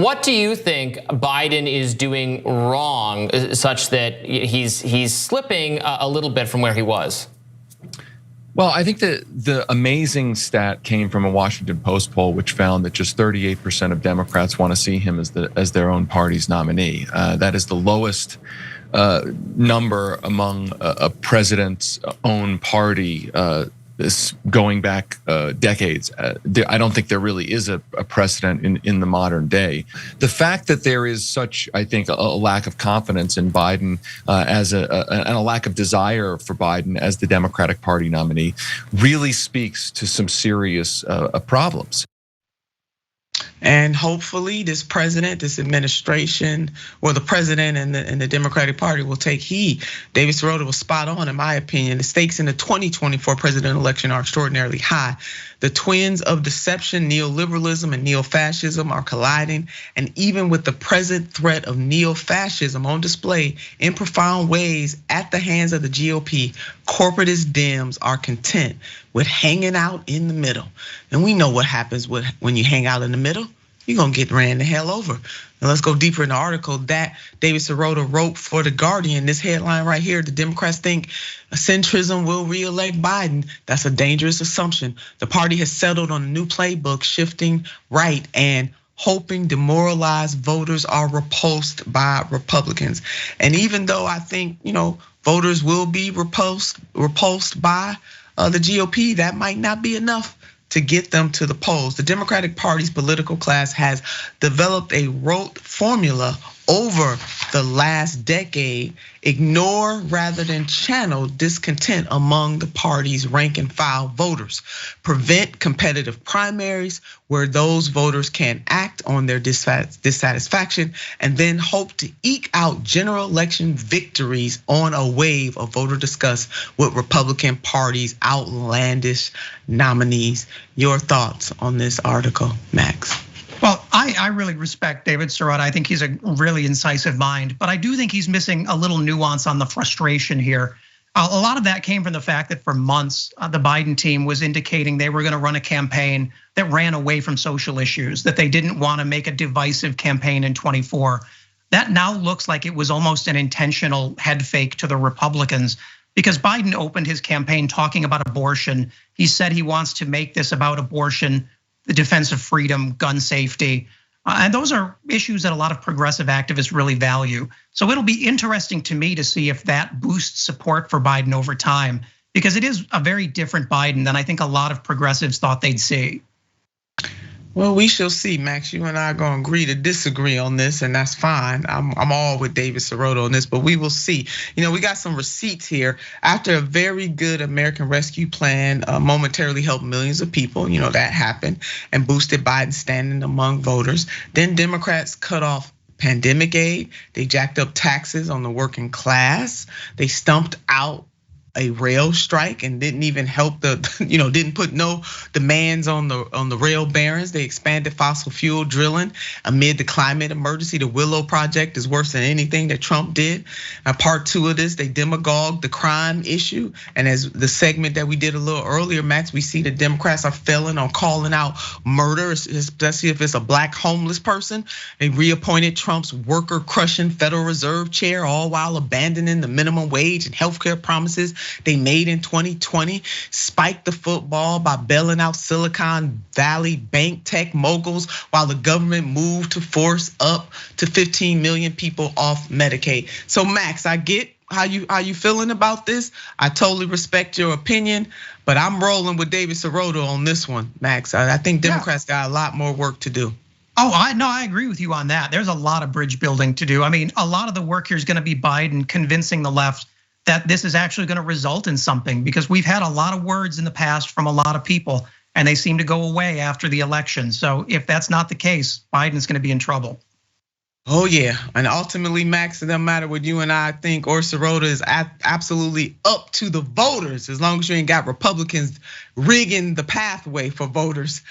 What do you think Biden is doing wrong such that he's slipping a little bit from where he was? Well, I think that the amazing stat came from a Washington Post poll, which found that just 38% of Democrats want to see him as their own party's nominee. That is the lowest number among a president's own party. This going back decades. I don't think there really is a precedent in the modern day. The fact that there is such, I think, a lack of confidence in Biden and a lack of desire for Biden as the Democratic Party nominee really speaks to some serious problems. And hopefully this president, this administration, or the president and the Democratic Party will take heed. David Sirota was spot on, in my opinion. The stakes in the 2024 presidential election are extraordinarily high. The twins of deception, neoliberalism and neo-fascism are colliding. And even with the present threat of neo-fascism on display in profound ways at the hands of the GOP, corporatist Dems are content with hanging out in the middle. And we know what happens when you hang out in the middle. You're gonna get ran the hell over. And let's go deeper in the article that David Sirota wrote for The Guardian. This headline right here, the Democrats think centrism will re-elect Biden. That's a dangerous assumption. The party has settled on a new playbook, shifting right and hoping demoralized voters are repulsed by Republicans. And even though I think, voters will be repulsed by the GOP, that might not be enough to get them to the polls. The Democratic Party's political class has developed a rote formula over the last decade, ignore rather than channel discontent among the party's rank and file voters, prevent competitive primaries where those voters can act on their dissatisfaction, and then hope to eke out general election victories on a wave of voter disgust with Republican Party's outlandish nominees. Your thoughts on this article, Max? Well, I really respect David Sirota. I think he's a really incisive mind, but I do think he's missing a little nuance on the frustration here. A lot of that came from the fact that for months, the Biden team was indicating they were gonna run a campaign that ran away from social issues, that they didn't wanna make a divisive campaign in 24. That now looks like it was almost an intentional head fake to the Republicans, because Biden opened his campaign talking about abortion. He said he wants to make this about abortion, the defense of freedom, gun safety. And those are issues that a lot of progressive activists really value. So it'll be interesting to me to see if that boosts support for Biden over time, because it is a very different Biden than I think a lot of progressives thought they'd see. Well, we shall see, Max. You and I are gonna agree to disagree on this, and that's fine. I'm all with David Sirota on this, but we will see. We got some receipts here. After a very good American Rescue Plan momentarily helped millions of people, that happened, and boosted Biden's standing among voters. Then Democrats cut off pandemic aid. They jacked up taxes on the working class. They stumped out a rail strike and didn't even help didn't put no demands on the rail barons. They expanded fossil fuel drilling amid the climate emergency. The Willow Project is worse than anything that Trump did. Part two of this, they demagogued the crime issue. And as the segment that we did a little earlier, Max, we see the Democrats are failing on calling out murder, especially if it's a black homeless person. They reappointed Trump's worker crushing Federal Reserve chair, all while abandoning the minimum wage and healthcare promises they made in 2020, spiked the football by bailing out Silicon Valley bank tech moguls while the government moved to force up to 15 million people off Medicaid. So Max, I get how you feeling about this. I totally respect your opinion, but I'm rolling with David Sirota on this one, Max. I think Democrats got a lot more work to do. I agree with you on that. There's a lot of bridge building to do. I mean, a lot of the work here is gonna be Biden convincing the left that this is actually gonna result in something, because we've had a lot of words in the past from a lot of people and they seem to go away after the election. So if that's not the case, Biden's gonna be in trouble. Oh yeah, and ultimately, Max, it doesn't matter what you and I think or Sirota is absolutely up to the voters, as long as you ain't got Republicans rigging the pathway for voters.